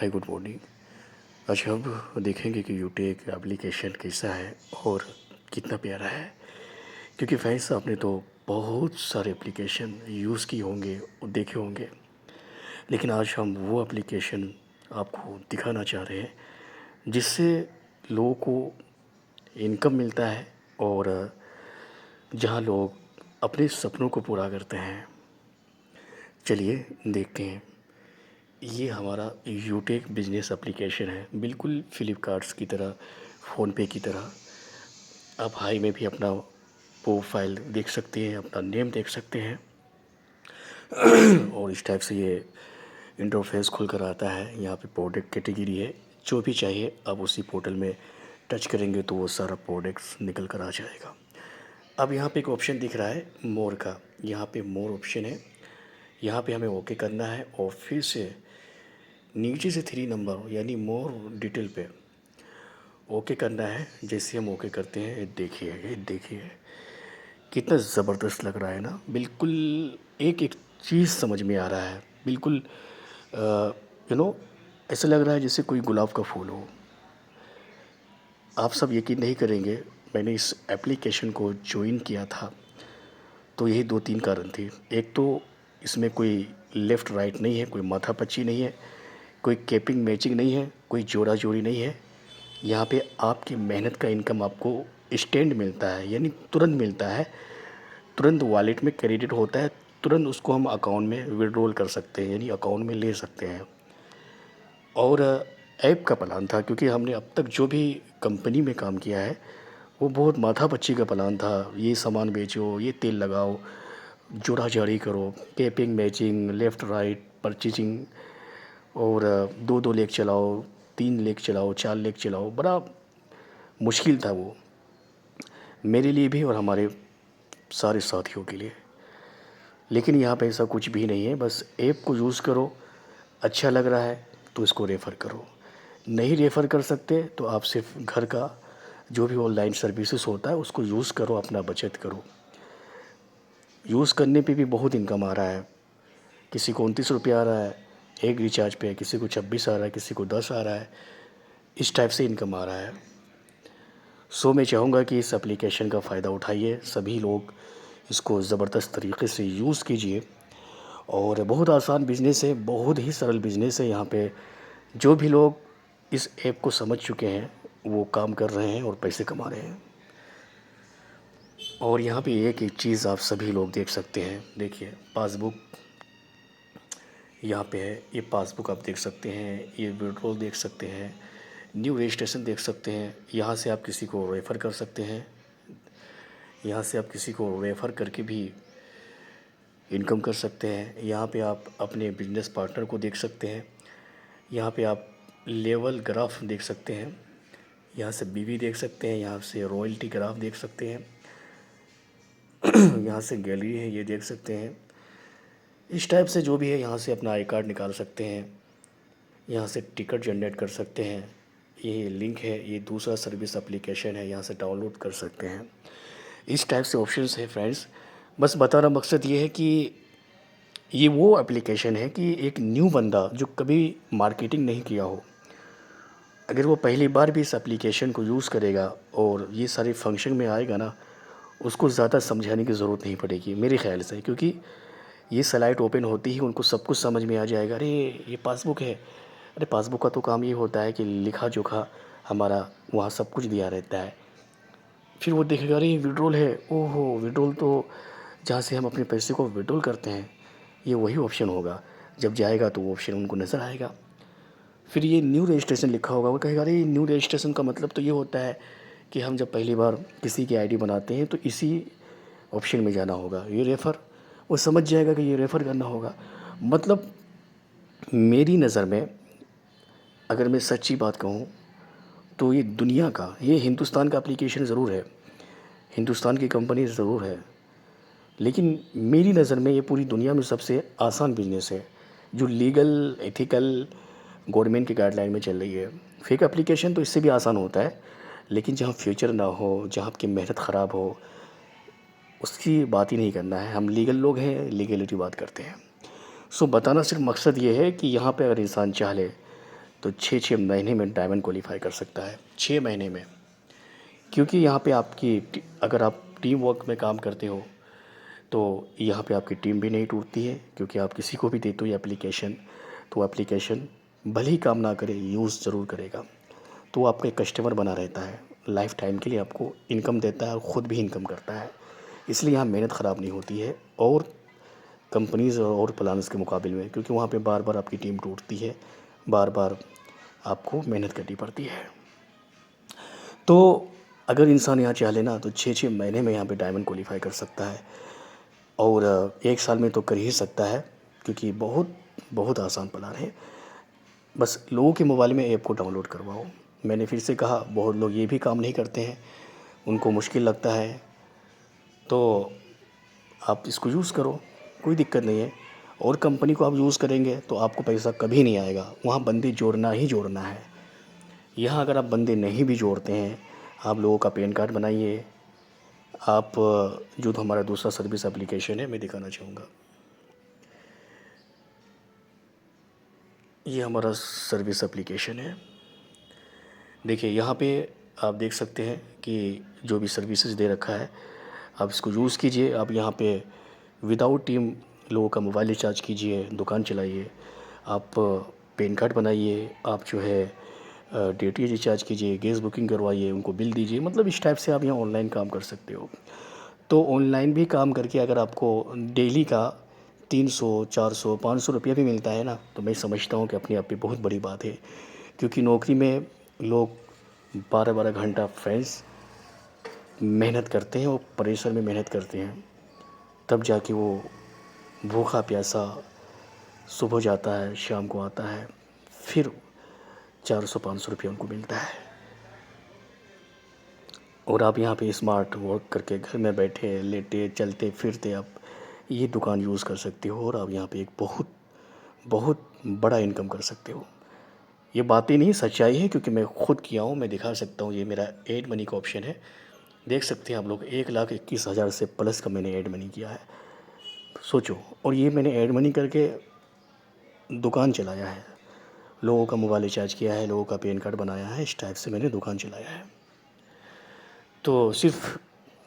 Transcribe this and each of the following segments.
Hi good morning. आज हम देखेंगे कि यूटेक एप्लीकेशन कैसा है और कितना प्यारा है। क्योंकि फ्रेंड्स आपने तो बहुत सारे एप्लीकेशन यूज़ किए होंगे और देखे होंगे, लेकिन आज हम वो एप्लीकेशन आपको दिखाना चाह रहे हैं जिससे लोगों को इनकम मिलता है और जहां लोग अपने सपनों को पूरा करते हैं। चलिए देखते हैं। ये हमारा यूटेक बिजनेस एप्लीकेशन है, बिल्कुल फ्लिपकार्ट्स की तरह, फ़ोनपे की तरह। आप हाई में भी अपना प्रोफाइल देख सकते हैं, अपना नेम देख सकते हैं और इस टाइप से ये इंटरफेस खुल कर आता है। यहाँ पे प्रोडक्ट कैटेगरी है, जो भी चाहिए आप उसी पोर्टल में टच करेंगे तो वो सारा प्रोडक्ट्स निकल कर आ जाएगा। अब यहाँ पे एक ऑप्शन दिख रहा है मोर का, यहाँ पे मोर ऑप्शन है, यहाँ पे हमें ओके करना है और फिर से नीचे से 3 नंबर यानी मोर डिटेल पे ओके करना है। जैसे हम ओके करते हैं, ये देखिए कितना ज़बरदस्त लग रहा है ना। बिल्कुल एक एक चीज़ समझ में आ रहा है, बिल्कुल यू नो ऐसा लग रहा है जैसे कोई गुलाब का फूल हो। आप सब यकीन नहीं करेंगे, मैंने इस एप्लीकेशन को ज्वाइन किया था तो यही 2-3 कारण थे। एक तो इसमें कोई लेफ़्ट राइट नहीं है, कोई माथापच्ची नहीं है, कोई कैपिंग मैचिंग नहीं है, कोई जोड़ा जोड़ी नहीं है। यहाँ पे आपकी मेहनत का इनकम आपको इंस्टेंट मिलता है, यानी तुरंत मिलता है, तुरंत वॉलेट में क्रेडिट होता है, तुरंत उसको हम अकाउंट में विड्रॉल कर सकते हैं, यानी अकाउंट में ले सकते हैं। और ऐप का प्लान था, क्योंकि हमने अब तक जो भी कंपनी में काम किया है वो बहुत माथापच्ची का प्लान था। ये सामान बेचो, ये तेल लगाओ, जोड़ा जारी करो, capping matching, left right purchasing, और 2-2 लेग चलाओ, 3 लेग चलाओ, 4 लेग चलाओ। बड़ा मुश्किल था वो, मेरे लिए भी और हमारे सारे साथियों के लिए। लेकिन यहाँ पे ऐसा कुछ भी नहीं है, बस ऐप को यूज़ करो, अच्छा लग रहा है तो इसको रेफ़र करो। नहीं रेफ़र कर सकते तो आप सिर्फ घर का जो भी ऑनलाइन सर्विसेज होता है उसको यूज़ करो, अपना बचत करो। यूज़ करने पे भी बहुत इनकम आ रहा है। किसी को 29 रुपये आ रहा है एक रिचार्ज पे, किसी को 26 आ रहा है, किसी को 10 आ रहा है। इस टाइप से इनकम आ रहा है। सो मैं चाहूँगा कि इस एप्लीकेशन का फ़ायदा उठाइए, सभी लोग इसको ज़बरदस्त तरीके से यूज़ कीजिए। और बहुत आसान बिज़नेस है, बहुत ही सरल बिज़नेस है। यहाँ पे जो भी लोग इस ऐप को समझ चुके हैं वो काम कर रहे हैं और पैसे कमा रहे हैं। और यहाँ पे एक एक चीज़ आप सभी लोग देख सकते हैं। देखिए पासबुक यहाँ पे है, ये पासबुक आप देख सकते हैं, ये विड्रॉल देख सकते हैं, न्यू रजिस्ट्रेशन देख सकते हैं। यहाँ से आप किसी को रेफ़र कर सकते हैं, यहाँ से आप किसी को रेफ़र करके भी इनकम कर सकते हैं। यहाँ पे आप अपने बिजनेस पार्टनर को देख सकते हैं, यहाँ पे आप लेवल ग्राफ देख सकते हैं, यहाँ से बीवी देख सकते हैं, यहाँ से रॉयल्टी ग्राफ देख सकते हैं, यहाँ से गैलरी है ये देख सकते हैं। इस टाइप से जो भी है, यहाँ से अपना आई कार्ड निकाल सकते हैं, यहाँ से टिकट जनरेट कर सकते हैं। ये लिंक है, ये दूसरा सर्विस एप्लीकेशन है, यहाँ से डाउनलोड कर सकते हैं। इस टाइप से ऑप्शंस है फ्रेंड्स। बस बताना मकसद ये है कि ये वो एप्लीकेशन है कि एक न्यू बंदा जो कभी मार्केटिंग नहीं किया हो, अगर वो पहली बार भी इस एप्लीकेशन को यूज़ करेगा और ये सारे फंक्शन में आएगा ना, उसको ज़्यादा समझाने की ज़रूरत नहीं पड़ेगी मेरे ख़्याल से। क्योंकि ये स्लाइड ओपन होती ही उनको सब कुछ समझ में आ जाएगा। अरे ये पासबुक है, अरे पासबुक का तो काम ये होता है कि लिखा जोखा हमारा वहाँ सब कुछ दिया रहता है। फिर वो देखेगा अरे विड्रॉल है, ओहो विड्रॉल तो जहाँ से हम अपने पैसे को विड्रॉल करते हैं ये वही ऑप्शन होगा। जब जाएगा तो वो ऑप्शन उनको नज़र आएगा। फिर ये न्यू रजिस्ट्रेशन लिखा होगा, वो कहेगा अरे न्यू रजिस्ट्रेशन का मतलब तो ये होता है कि हम जब पहली बार किसी की आईडी बनाते हैं तो इसी ऑप्शन में जाना होगा, ये रेफ़र। वो समझ जाएगा कि ये रेफ़र करना होगा। मतलब मेरी नज़र में अगर मैं सच्ची बात कहूँ तो ये दुनिया का, ये हिंदुस्तान का एप्लीकेशन ज़रूर है, हिंदुस्तान की कंपनी ज़रूर है, लेकिन मेरी नज़र में ये पूरी दुनिया में सबसे आसान बिज़नेस है जो लीगल, एथिकल, गवर्नमेंट की गाइडलाइन में चल रही है। फेक एप्लीकेशन तो इससे भी आसान होता है, लेकिन जहाँ फ्यूचर ना हो, जहाँ आपकी मेहनत ख़राब हो, उसकी बात ही नहीं करना है। हम लीगल लोग हैं, लीगलिटी बात करते हैं। सो बताना सिर्फ मकसद ये है कि यहाँ पे अगर इंसान चाह ले तो 6-6 महीने में डायमंड क्वालीफाई कर सकता है, 6 महीने में। क्योंकि यहाँ पे अगर आप टीम वर्क में काम करते हो तो यहाँ पे आपकी टीम भी नहीं टूटती है, क्योंकि आप किसी को भी देते हो ये एप्लीकेशन, तो एप्लीकेशन भले ही काम ना करे, यूज़ ज़रूर करेगा। तो वो आपका एक कस्टमर बना रहता है, लाइफ टाइम के लिए आपको इनकम देता है और ख़ुद भी इनकम करता है। इसलिए यहाँ मेहनत ख़राब नहीं होती है और कंपनीज़ और प्लान्स के मुकाबले में, क्योंकि वहाँ पे बार बार आपकी टीम टूटती है, बार बार आपको मेहनत करनी पड़ती है। तो अगर इंसान यहाँ चाह लेना तो 6-6 महीने में यहाँ पे डायमंड क्वालीफाई कर सकता है और 1 साल में तो कर ही सकता है, क्योंकि बहुत बहुत आसान प्लान है। बस लोगों के मोबाइल में ऐप को डाउनलोड करवाओ। मैंने फिर से कहा, बहुत लोग ये भी काम नहीं करते हैं, उनको मुश्किल लगता है, तो आप इसको यूज़ करो, कोई दिक्कत नहीं है। और कंपनी को आप यूज़ करेंगे तो आपको पैसा कभी नहीं आएगा, वहाँ बंदे जोड़ना ही जोड़ना है। यहाँ अगर आप बंदे नहीं भी जोड़ते हैं, आप लोगों का पैन कार्ड बनाइए। आप जो तो हमारा दूसरा सर्विस एप्लीकेशन है, मैं दिखाना चाहूँगा। ये हमारा सर्विस एप्लीकेशन है। देखिए यहाँ पे आप देख सकते हैं कि जो भी सर्विसेज दे रखा है, आप इसको यूज़ कीजिए। आप यहाँ पे विदाउट टीम लोगों का मोबाइल रिचार्ज कीजिए, दुकान चलाइए, आप पैन कार्ड बनाइए, आप जो है डीटीएच रिचार्ज कीजिए, गैस बुकिंग करवाइए, उनको बिल दीजिए। मतलब इस टाइप से आप यहाँ ऑनलाइन काम कर सकते हो। तो ऑनलाइन भी काम करके अगर आपको डेली का 300, 400, 500 रुपया भी मिलता है ना, तो मैं समझता हूँ कि अपने आप पे बहुत बड़ी बात है। क्योंकि नौकरी में लोग 12-12 घंटा फ्रेंड्स मेहनत करते हैं और प्रेशर में मेहनत करते हैं, तब जाके वो भूखा प्यासा सुबह जाता है, शाम को आता है, फिर 400-500 रुपया उनको मिलता है। और आप यहाँ पे स्मार्ट वर्क करके घर में बैठे लेटे चलते फिरते आप ये दुकान यूज़ कर सकते हो और आप यहाँ पे एक बहुत बहुत बड़ा इनकम कर सकते हो। ये बातें नहीं, सच्चाई है, क्योंकि मैं ख़ुद किया हूँ, मैं दिखा सकता हूँ। ये मेरा एड मनी का ऑप्शन है, देख सकते हैं आप लोग। 1,21,000 से प्लस का मैंने एड मनी किया है, सोचो। और ये मैंने एड मनी करके दुकान चलाया है, लोगों का मोबाइल रिचार्ज किया है, लोगों का पैन कार्ड बनाया है, इस टाइप से मैंने दुकान चलाया है। तो सिर्फ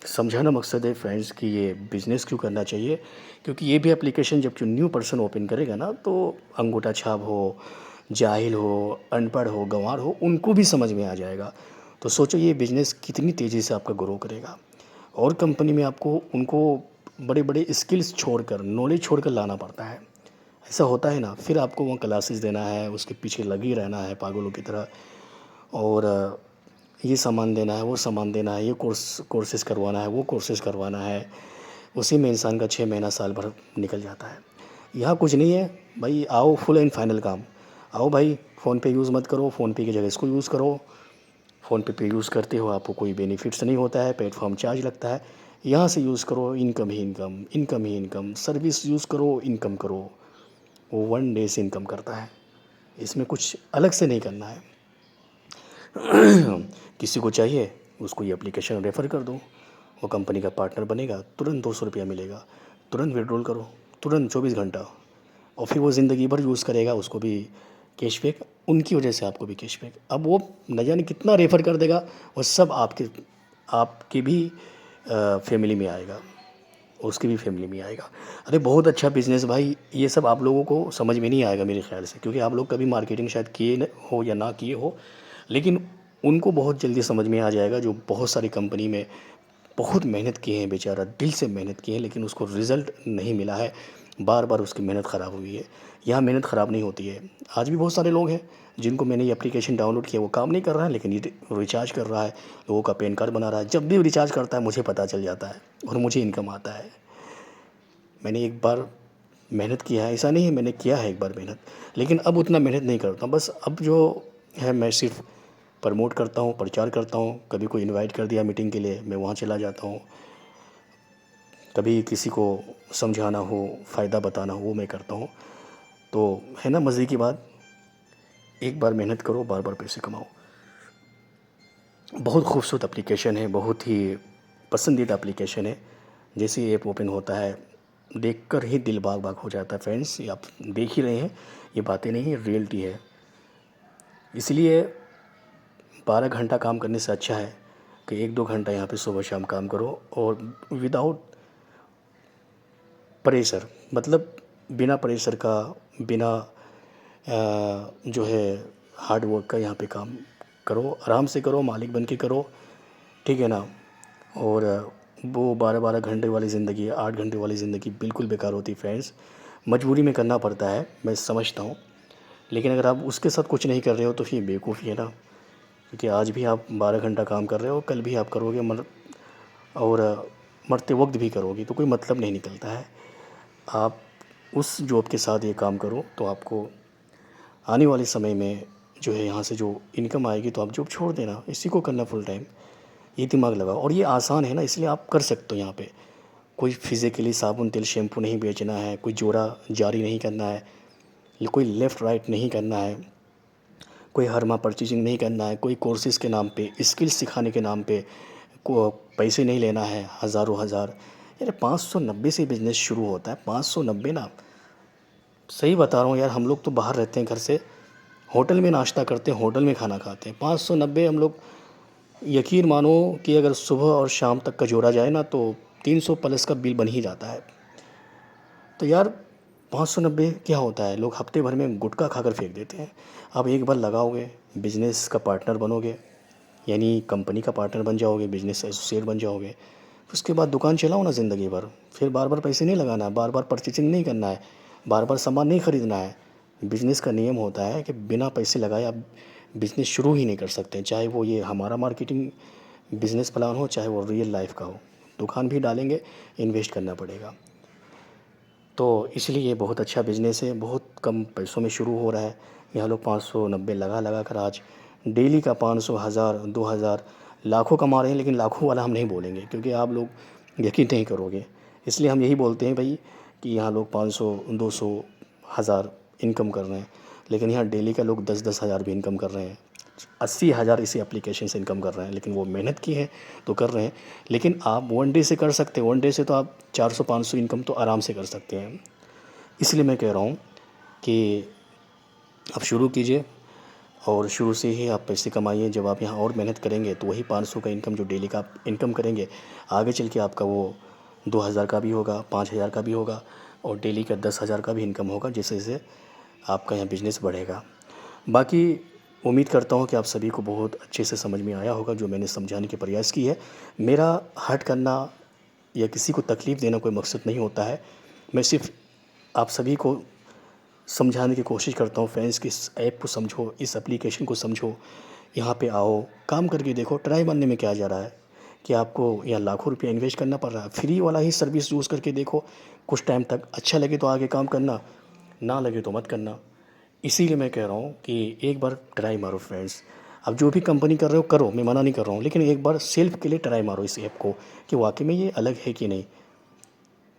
समझाना मकसद है फ्रेंड्स कि ये बिज़नेस क्यों करना चाहिए, क्योंकि ये भी एप्लीकेशन जब जो न्यू पर्सन ओपन करेगा ना, तो अंगूठा छाप हो, जाहिल हो, अनपढ़ हो, गंवार हो, उनको भी समझ में आ जाएगा। तो सोचो ये बिज़नेस कितनी तेज़ी से आपका ग्रो करेगा। और कंपनी में आपको उनको बड़े बड़े स्किल्स छोड़कर, नॉलेज छोड़कर लाना पड़ता है। ऐसा होता है ना, फिर आपको वहाँ क्लासेस देना है, उसके पीछे लगे रहना है पागलों की तरह, और ये सामान देना है, वो सामान देना है, ये कोर्सेज़ करवाना है, वो कोर्सेज़ करवाना है। उसी में इंसान का 6 महीना साल भर निकल जाता है। यहाँ कुछ नहीं है भाई, आओ फुल एंड फाइनल काम। आओ भाई, फ़ोनपे यूज़ मत करो, फ़ोनपे की जगह इसको यूज़ करो। फ़ोनपे पे यूज़ करते हो, आपको कोई बेनिफिट्स नहीं होता है, प्लेटफॉर्म चार्ज लगता है। यहाँ से यूज़ करो, इनकम ही इनकम, इनकम ही इनकम। सर्विस यूज़ करो, इनकम करो, वो 1 डे से इनकम करता है। इसमें कुछ अलग से नहीं करना है। किसी को चाहिए उसको ये एप्लीकेशन रेफ़र कर दो, वो कंपनी का पार्टनर बनेगा, तुरंत 200 रुपया मिलेगा, तुरंत विड्रॉल करो, तुरंत 24 घंटा। और फिर वो ज़िंदगी भर यूज़ करेगा, उसको भी कैशबैक, उनकी वजह से आपको भी कैशबैक। अब वो न जाने कितना रेफ़र कर देगा, वो सब आपके भी फैमिली में आएगा, उसकी भी फैमिली में आएगा। अरे बहुत अच्छा बिज़नेस भाई, ये सब आप लोगों को समझ में नहीं आएगा मेरे ख़्याल से, क्योंकि आप लोग कभी मार्केटिंग शायद किए हो या ना किए हो, लेकिन उनको बहुत जल्दी समझ में आ जाएगा जो बहुत सारी कंपनी में बहुत मेहनत की है, बेचारा दिल से मेहनत की है, लेकिन उसको रिज़ल्ट नहीं मिला है, बार बार उसकी मेहनत ख़राब हुई है। यहाँ मेहनत ख़राब नहीं होती है। आज भी बहुत सारे लोग हैं जिनको मैंने ये एप्लीकेशन डाउनलोड किया, वो काम नहीं कर रहा है, लेकिन ये रिचार्ज कर रहा है, लोगों का पैन कार्ड बना रहा है। जब भी रिचार्ज करता है मुझे पता चल जाता है और मुझे इनकम आता है। मैंने एक बार मेहनत किया है, ऐसा नहीं है, मैंने किया है एक बार मेहनत, लेकिन अब उतना मेहनत नहीं करता। बस अब जो है मैं सिर्फ प्रमोट करता हूँ, प्रचार करता हूँ। कभी कोई इनवाइट कर दिया मीटिंग के लिए, मैं वहाँ चला जाता हूँ। कभी किसी को समझाना हो, फ़ायदा बताना हो, वो मैं करता हूँ। तो है ना मज़े की बात, एक बार मेहनत करो, बार बार पैसे कमाओ। बहुत खूबसूरत एप्लीकेशन है, बहुत ही पसंदीदा एप्लीकेशन है। जैसे ही ऐप ओपन होता है, देखकर ही दिल बाग बाग हो जाता है फ्रेंड्स। ये आप देख ही रहे हैं, ये बातें नहीं है, रियलिटी है। इसलिए 12 घंटा काम करने से अच्छा है कि 1-2 घंटा यहाँ पे सुबह शाम काम करो और विदाउट प्रेशर, मतलब बिना प्रेशर का, बिना जो है हार्ड वर्क का यहाँ पे काम करो, आराम से करो, मालिक बन के करो, ठीक है ना। और वो 12-12 घंटे वाली ज़िंदगी, 8 घंटे वाली ज़िंदगी बिल्कुल बेकार होती फ्रेंड्स। मजबूरी में करना पड़ता है, मैं समझता हूँ, लेकिन अगर आप उसके साथ कुछ नहीं कर रहे हो तो फिर बेवकूफ़ी है ना। क्योंकि आज भी आप 12 घंटा काम कर रहे हो, कल भी आप करोगे, और मरते वक्त भी करोगे, तो कोई मतलब नहीं निकलता है। आप उस जॉब के साथ ये काम करो तो आपको आने वाले समय में जो है यहाँ से जो इनकम आएगी, तो आप जॉब छोड़ देना, इसी को करना फुल टाइम। ये दिमाग लगाओ, और ये आसान है ना, इसलिए आप कर सकते हो। यहाँ पे कोई फिज़िकली साबुन तेल शैम्पू नहीं बेचना है, कोई जोड़ा जारी नहीं करना है, कोई लेफ़्ट राइट नहीं करना है, कोई हरमा परचेजिंग नहीं करना है, कोई कोर्सेज़ के नाम पे, स्किल्स सिखाने के नाम पे को पैसे नहीं लेना है हज़ारों हज़ार। यार 590 से बिज़नेस शुरू होता है, 590 ना, सही बता रहा हूँ यार। हम लोग तो बाहर रहते हैं घर से, होटल में नाश्ता करते हैं, होटल में खाना खाते हैं, 590 हम लोग, यकीन मानो कि अगर सुबह और शाम तक का जोड़ा जाए ना तो 300 प्लस का बिल बन ही जाता है। तो यार 590 क्या होता है, लोग हफ्ते भर में गुटखा खाकर फेंक देते हैं। आप एक बार लगाओगे, बिजनेस का पार्टनर बनोगे, यानी कंपनी का पार्टनर बन जाओगे, बिजनेस एसोसिएट बन जाओगे, उसके बाद दुकान चलाओ ना ज़िंदगी भर। फिर बार बार पैसे नहीं लगाना है, बार बार परचेजिंग नहीं करना है, बार बार सामान नहीं ख़रीदना है। बिज़नेस का नियम होता है कि बिना पैसे लगाए आप बिज़नेस शुरू ही नहीं कर सकते, चाहे वो ये हमारा मार्केटिंग बिज़नेस प्लान हो, चाहे वो रियल लाइफ का हो। दुकान भी डालेंगे, इन्वेस्ट करना पड़ेगा। तो इसलिए ये बहुत अच्छा बिज़नेस है, बहुत कम पैसों में शुरू हो रहा है। यहाँ लोग 590 लगा लगा कर आज डेली का 500, 1000, 2000, लाखों कमा रहे हैं। लेकिन लाखों वाला हम नहीं बोलेंगे, क्योंकि आप लोग यकीन नहीं करोगे। इसलिए हम यही बोलते हैं भाई कि यहाँ लोग 500, 200, 1000 इनकम कर रहे हैं, लेकिन यहाँ डेली का लोग 10-10 हज़ार भी इनकम कर रहे हैं, 80,000 इसी एप्लीकेशन से इनकम कर रहे हैं। लेकिन वो मेहनत की है तो कर रहे हैं। लेकिन आप वन डे से कर सकते हैं, वन डे से तो आप 400-500 इनकम तो आराम से कर सकते हैं। इसलिए मैं कह रहा हूँ कि आप शुरू कीजिए, और शुरू से ही आप पैसे कमाइए। जब आप यहाँ और मेहनत करेंगे तो वही 500 का इनकम जो डेली का आप इनकम करेंगे, आगे चल के आपका वो 2000 का भी होगा, 5000 का भी होगा, और डेली का 10,000 का भी इनकम होगा, जिससे से आपका यहाँ बिज़नेस बढ़ेगा। बाकी उम्मीद करता हूँ कि आप सभी को बहुत अच्छे से समझ में आया होगा जो मैंने समझाने के प्रयास की है। मेरा हर्ट करना या किसी को तकलीफ़ देना कोई मकसद नहीं होता है। मैं सिर्फ़ आप सभी को समझाने की कोशिश करता हूँ फ्रेंड्स कि इस ऐप को समझो, इस एप्लीकेशन को समझो, यहाँ पे आओ, काम करके देखो। ट्राई मारने में क्या जा रहा है कि आपको यहाँ लाखों रुपया इन्वेस्ट करना पड़ रहा है। फ्री वाला ही सर्विस यूज़ करके देखो, कुछ टाइम तक अच्छा लगे तो आगे काम करना, ना लगे तो मत करना। इसीलिए मैं कह रहा हूँ कि एक बार ट्राई मारो फ्रेंड्स। अब जो भी कंपनी कर रहे हो करो, मैं मना नहीं कर रहा हूँ, लेकिन एक बार सेल्फ के लिए ट्राई मारो इस ऐप को कि वाकई में ये अलग है कि नहीं।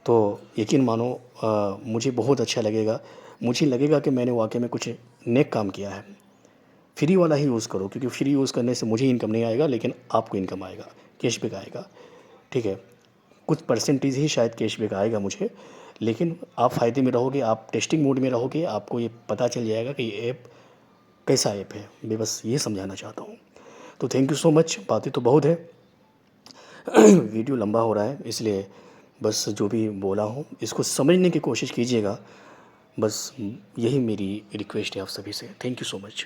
तो यकीन मानो मुझे बहुत अच्छा लगेगा। मुझे लगेगा कि मैंने वाकई में कुछ नेक काम किया है। फ्री वाला ही यूज़ करो, क्योंकि फ्री यूज़ करने से मुझे इनकम नहीं आएगा, लेकिन आपको इनकम आएगा, कैशबैक आएगा, ठीक है। कुछ परसेंटेज ही शायद कैशबैक आएगा मुझे, लेकिन आप फ़ायदे में रहोगे, आप टेस्टिंग मोड में रहोगे, आपको ये पता चल जाएगा कि ये ऐप कैसा ऐप है। मैं बस ये समझाना चाहता हूँ। तो थैंक यू सो मच। बातें तो बहुत है, वीडियो लंबा हो रहा है, इसलिए बस जो भी बोला हूँ इसको समझने की कोशिश कीजिएगा। बस यही मेरी रिक्वेस्ट है आप सभी से। Thank you so much.